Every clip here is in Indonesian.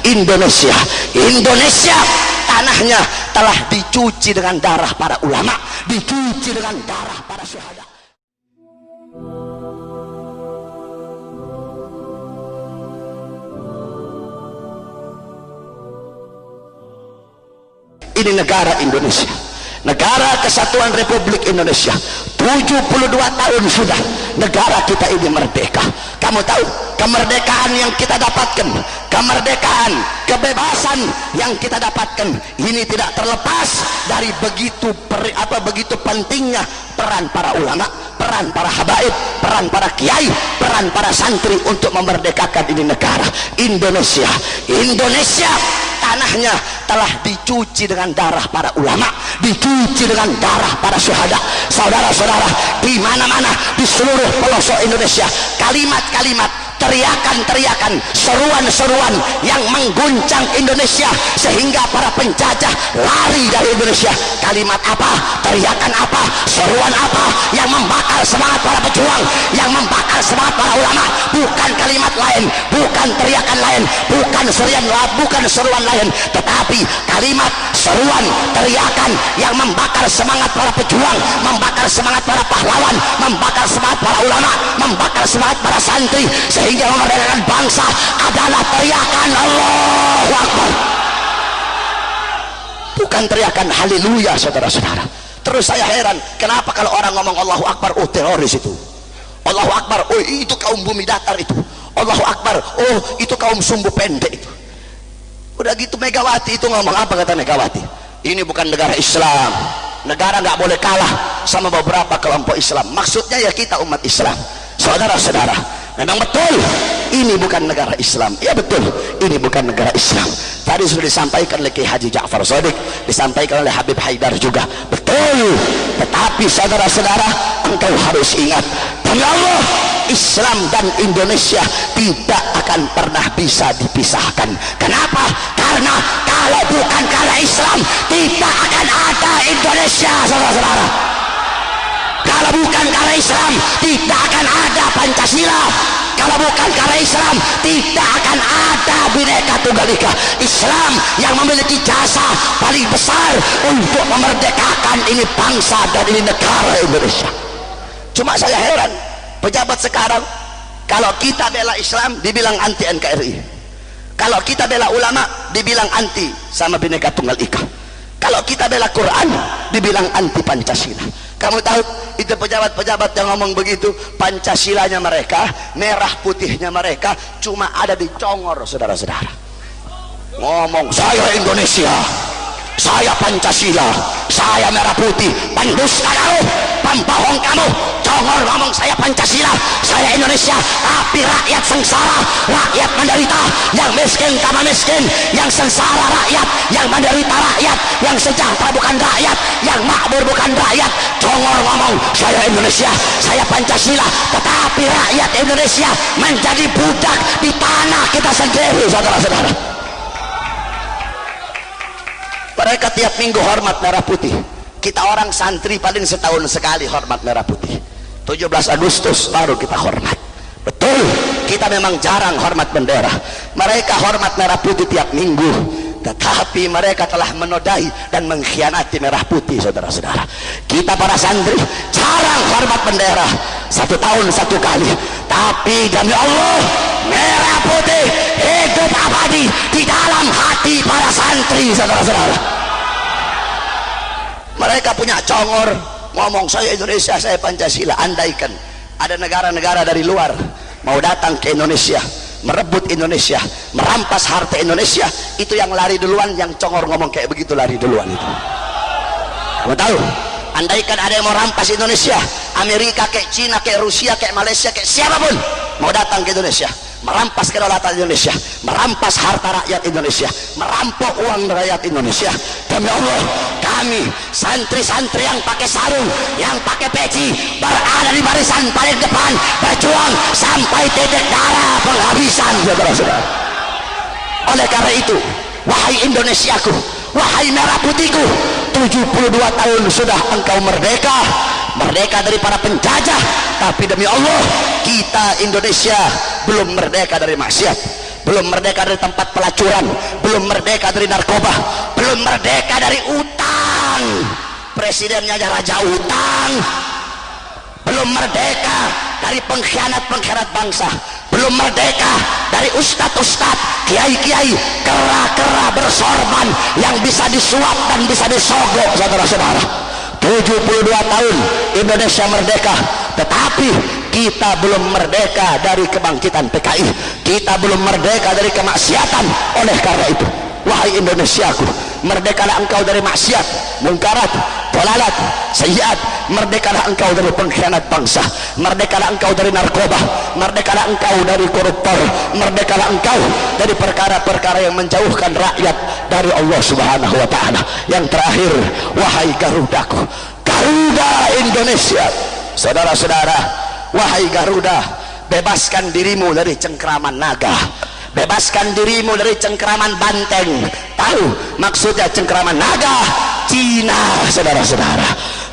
Indonesia. Indonesia tanahnya telah dicuci dengan darah para ulama, dicuci dengan darah para syuhada. Ini negara Indonesia, negara kesatuan Republik Indonesia. 72 tahun sudah negara kita ini merdeka. Kamu tahu kemerdekaan yang kita dapatkan, kemerdekaan, kebebasan yang kita dapatkan ini tidak terlepas dari begitu pentingnya peran para ulama, peran para habaib, peran para kiai, peran para santri untuk memerdekakan ini negara Indonesia. Indonesia tanahnya telah dicuci dengan darah para ulama, dicuci dengan darah para syuhada. Saudara-saudara, di mana-mana di seluruh pelosok Indonesia, kalimat-kalimat, teriakan-teriakan, seruan-seruan yang mengguncang Indonesia sehingga para penjajah lari dari Indonesia. Kalimat apa? Teriakan apa? Seruan apa yang membakar semangat para pejuang, yang membakar semangat para ulama? Bukan kalimat lain, bukan teriakan lain, bukan seruan lain, tetapi kalimat, seruan, teriakan yang membakar semangat para pejuang, membakar semangat para pahlawan, membakar semangat para ulama, membakar semangat para santri, sehingga memerdekakan bangsa adalah teriakan Allahu Akbar, bukan teriakan haleluya. Saudara-saudara, terus saya heran kenapa kalau orang ngomong Allahu Akbar, oh teroris itu, Allahu Akbar, oh itu kaum bumi datar itu, Allahu Akbar, oh itu kaum sumbu pendek itu. Udah gitu Megawati itu ngomong apa? Kata Megawati, ini bukan negara Islam, negara nggak boleh kalah sama beberapa kelompok Islam. Maksudnya ya kita umat Islam. Saudara-saudara, memang betul ini bukan negara Islam. Ya betul, ini bukan negara Islam. Tadi sudah disampaikan oleh Kiai Haji Ja'far Shadiq, disampaikan oleh Habib Haidar juga. Betul. Tetapi saudara-saudara, engkau harus ingat, demi Allah, Islam dan Indonesia tidak akan pernah bisa dipisahkan. Kenapa? Karena kalau bukan karena Islam, tidak akan ada Indonesia, saudara-saudara. Kalau bukan karena Islam, tidak akan ada Pancasila. Kalau bukan karena Islam, tidak akan ada Bhinneka Tunggal Ika. Islam yang memiliki jasa paling besar untuk memerdekakan ini bangsa dan ini negara Indonesia. Cuma saya heran, pejabat sekarang kalau kita bela Islam dibilang anti NKRI, kalau kita bela ulama dibilang anti sama Bhinneka Tunggal Ika, kalau kita bela Quran dibilang anti Pancasila. Kamu tahu itu pejabat-pejabat yang ngomong begitu, Pancasilanya mereka, merah putihnya mereka cuma ada di congor, saudara-saudara. Ngomong saya Indonesia, saya Pancasila, saya merah putih, pendusta kamu, pembohong kamu. Congor ngomong saya Pancasila, saya Indonesia, tapi rakyat sengsara, rakyat menderita, yang miskin tambah miskin, yang sengsara rakyat, yang menderita rakyat, yang sejahtera bukan rakyat, yang makmur bukan rakyat. Congor ngomong saya Indonesia, saya Pancasila, tetapi rakyat Indonesia menjadi budak di tanah kita sendiri, saudara-saudara. Mereka tiap minggu hormat merah putih, kita orang santri paling setahun sekali hormat merah putih. 17 Agustus baru kita hormat. Betul, kita memang jarang hormat bendera. Mereka hormat merah putih tiap minggu, tetapi mereka telah menodai dan mengkhianati merah putih, saudara-saudara. Kita para santri jarang hormat bendera, 1 tahun 1 kali, tapi demi Allah, merah putih hidup abadi di dalam hati para santri, saudara-saudara. Mereka punya congor ngomong saya Indonesia, saya Pancasila. Andaikan ada negara-negara dari luar mau datang ke Indonesia, merebut Indonesia, merampas harta Indonesia, itu yang lari duluan, yang congor ngomong kayak begitu lari duluan itu. Kamu tahu, andaikan ada yang mau rampas Indonesia, Amerika kayak Cina kayak Rusia kayak Malaysia kayak siapapun mau datang ke Indonesia, merampas kedaulatan Indonesia, merampas harta rakyat Indonesia, merampok uang rakyat Indonesia, demi Allah, kami santri-santri yang pakai sarung, yang pakai peci, berada di barisan paling depan, berjuang sampai titik darah penghabisan, saudara-saudara. Oleh karena itu, wahai Indonesiaku, wahai merah putihku, 72 tahun sudah engkau merdeka, merdeka dari para penjajah, tapi demi Allah, kita Indonesia belum merdeka dari maksiat. belum merdeka dari tempat pelacuran, belum merdeka dari narkoba, belum merdeka dari utang, presidennya aja raja utang, belum merdeka dari pengkhianat bangsa, belum merdeka dari ustadz-ustadz, kiai-kiai, kera-kera bersorban yang bisa disuap dan bisa disogok. Saudara-saudara, 72 tahun Indonesia merdeka, tetapi kita belum merdeka dari kebangkitan PKI, kita belum merdeka dari kemaksiatan. Oleh karena itu, wahai Indonesiaku, merdekalah engkau dari maksiat, mungkarat, dolalat, sayyiat. Merdekalah engkau dari pengkhianat bangsa, merdekalah engkau dari narkoba, merdekalah engkau dari koruptor, merdekalah engkau dari perkara-perkara yang menjauhkan rakyat dari Allah Subhanahu wa ta'ala. Yang terakhir, wahai Garudaku, Garuda Indonesia, saudara-saudara, wahai Garuda, bebaskan dirimu dari cengkraman naga, bebaskan dirimu dari cengkraman banteng. Tahu maksudnya cengkraman naga? Cina. Saudara-saudara,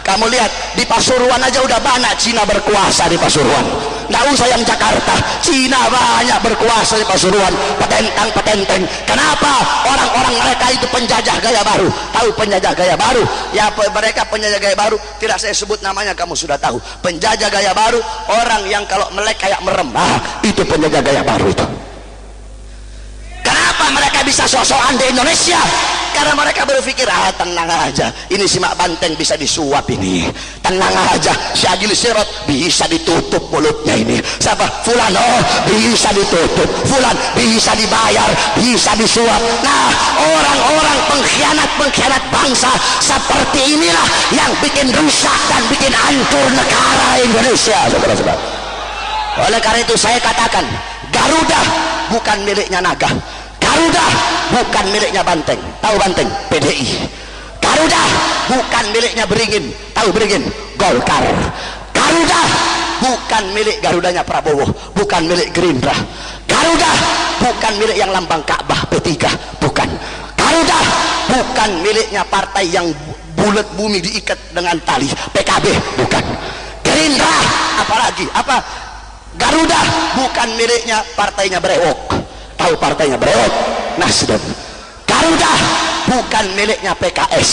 kamu lihat di Pasuruan aja udah banyak Cina berkuasa di Pasuruan. Nggak usah yang Jakarta, Cina banyak berkuasa di Pasuruan, petentang-petenteng. Kenapa? Orang-orang mereka itu penjajah gaya baru. Tahu penjajah gaya baru? Ya, mereka penjajah gaya baru, tidak saya sebut namanya, kamu sudah tahu. Penjajah gaya baru, orang yang kalau melek kayak merem, itu penjajah gaya baru itu. Kenapa mereka bisa sok-sokan di Indonesia? Karena mereka berpikir, tenang aja, ini si Mak Banteng bisa disuap ini, tenang aja, si Agil Sirot bisa ditutup mulutnya ini, siapa? Fulan, oh bisa ditutup, Fulan bisa dibayar, bisa disuap. Nah, orang-orang pengkhianat bangsa seperti inilah yang bikin rusak dan bikin hancur negara Indonesia, saudara-saudara. Oleh karena itu saya katakan, Garuda bukan miliknya naga, Garuda bukan miliknya Banteng. Tahu Banteng? PDI. Garuda bukan miliknya Beringin. Tahu Beringin? Golkar. Garuda bukan milik Garudanya Prabowo, bukan milik Gerindra. Garuda bukan milik yang lambang Ka'bah P3, bukan. Garuda bukan miliknya partai yang bulat bumi diikat dengan tali, PKB, bukan. Gerindra apalagi? Apa? Garuda bukan miliknya partainya Brewok. Tahu partainya Brewok? Nasdem. Garuda bukan miliknya PKS.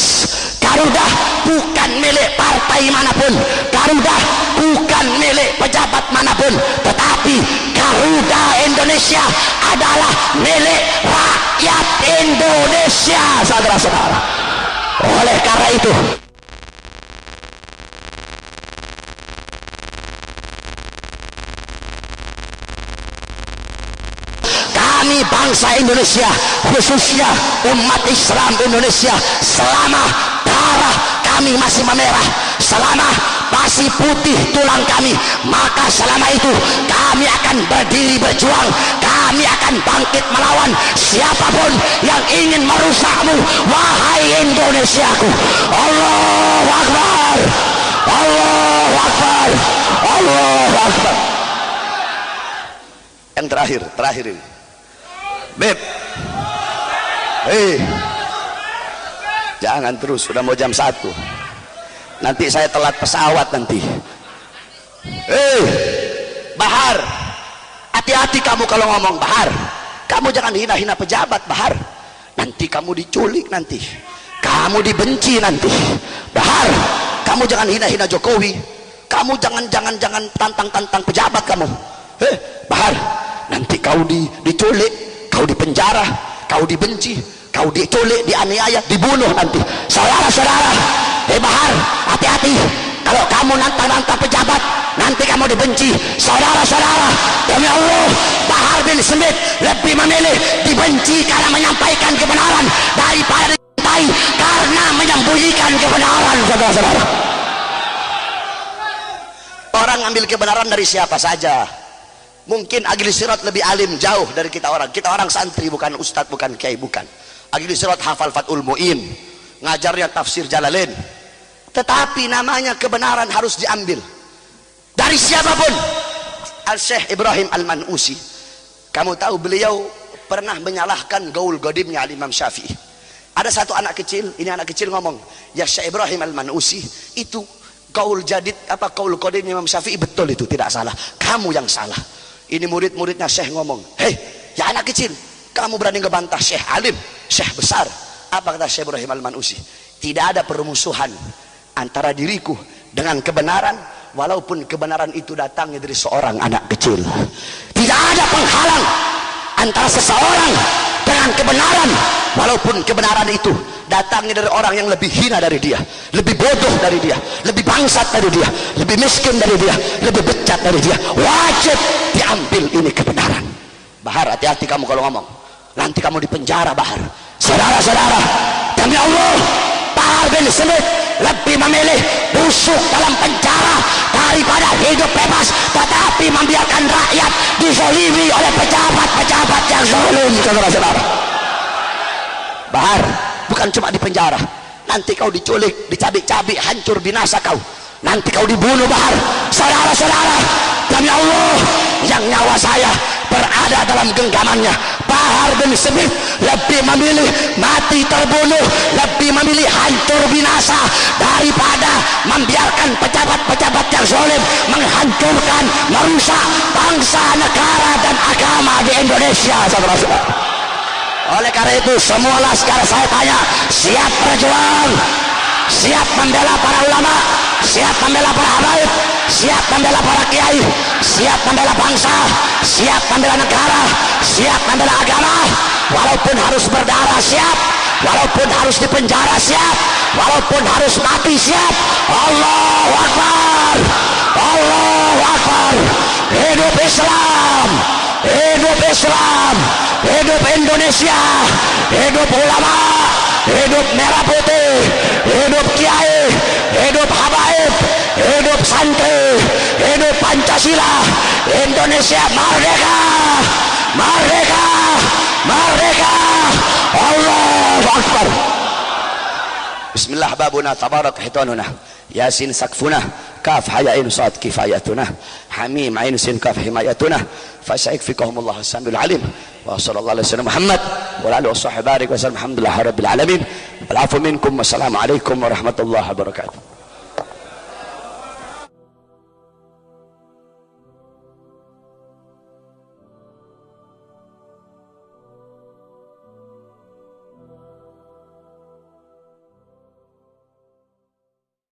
Garuda bukan milik partai manapun. Garuda bukan milik pejabat manapun. Tetapi Garuda Indonesia adalah milik rakyat Indonesia, saudara-saudara. Oleh karena itu, kami bangsa Indonesia, khususnya umat Islam Indonesia, selama darah kami masih memerah, selama masih putih tulang kami, maka selama itu kami akan berdiri berjuang, kami akan bangkit melawan siapapun yang ingin merusakmu, wahai Indonesiaku. Allahu Akbar, Allahu Akbar, Allahu Akbar. Yang terakhir ini, Beb, jangan terus, sudah mau jam 1, nanti saya telat pesawat nanti. Bahar, hati-hati kamu kalau ngomong. Bahar, kamu jangan hina-hina pejabat, Bahar, nanti kamu diculik, nanti kamu dibenci nanti. Bahar, kamu jangan hina-hina Jokowi, kamu jangan tantang pejabat kamu. Bahar, nanti kau diculik, kau dipenjara, kau dibenci, kau diculik, dianiaya, dibunuh nanti. Saudara-saudara, Bahar, hati-hati kalau kamu nantang pejabat, nanti kamu dibenci. Saudara-saudara, demi Allah, Bahar bin Smith lebih memilih dibenci karena menyampaikan kebenaran daripada dicintai karena menyembunyikan kebenaran, saudara-saudara. Orang ambil kebenaran dari siapa saja. Mungkin Agil Sirot lebih alim jauh dari kita orang santri, bukan ustadz, bukan kiai, bukan. Agil Sirot hafal Fathul Mu'in, ngajarnya tafsir Jalalain. Tetapi namanya kebenaran harus diambil dari siapapun. Al-Syekh Ibrahim Al-Manusi, kamu tahu beliau pernah menyalahkan gaul godimnya Imam Syafi'i. Ada satu anak kecil, ini anak kecil ngomong, ya Syekh Ibrahim Al-Manusi, itu gaul jadid gaul godimnya Imam Syafi'i betul, itu tidak salah, kamu yang salah. Ini murid-muridnya Syekh ngomong, hei Ya anak kecil, kamu berani ngebantah syekh alim, syekh besar. Apa kata Syekh Ibrahim Al-Manusi? Tidak ada permusuhan antara diriku dengan kebenaran, walaupun kebenaran itu datangnya dari seorang anak kecil. Tidak ada penghalang antara seseorang dengan kebenaran, walaupun kebenaran itu datangnya dari orang yang lebih hina dari dia, lebih bodoh dari dia, lebih bangsat dari dia, lebih miskin dari dia, lebih becat dari dia. Wajib diambil ini kebenaran. Bahar, hati-hati kamu kalau ngomong, nanti kamu di penjara, Bahar. Saudara-saudara, demi Allah, Bahar bin Smith lebih memilih busuk dalam penjara daripada hidup bebas, tetapi membiarkan rakyat dizalimi oleh pejabat-pejabat yang zalim. Saudara-saudara, Bahar bukan cuma di penjara, nanti kau diculik, dicabik-cabik, hancur binasa kau, nanti kau dibunuh, Bahar. Saudara-saudara, demi Allah yang nyawa saya berada dalam genggamannya, Bahar bin Smith lebih memilih mati terbunuh, lebih memilih hancur binasa daripada membiarkan pejabat-pejabat yang zalim menghancurkan, merusak bangsa, negara dan agama di Indonesia. Saudara-saudara, oleh karena itu semua laskar saya tanya, siap berjuang, siap membela para ulama, siap membela para habaib, siap membela para kiai, siap membela bangsa, siap membela negara, siap membela agama, walaupun harus berdarah siap, walaupun harus dipenjara siap, walaupun harus mati siap. Allahu Akbar, Allahu Akbar. Hidup Islam, hidup Islam, hidup Indonesia, hidup ulama, hidup merah putih, hidup kiai, hidup habaib, hidup santri, hidup Pancasila. Indonesia merdeka, merdeka, merdeka. Allahu Akbar. Bismillah, babuna tabarak hitanuna, yasin sakfuna, kaf hayain sad kifayatuna, hamim ain sin kaf himayatuna, fasayakfikahumullah as-samiul alim. Wa sallallahu alaihi wasallam Muhammad wa alihi washabbihi barik wa sallam. Alhamdulillah rabbil alamin. Wal afu minkum. Wassalamu alaikum warahmatullahi wabarakatuh.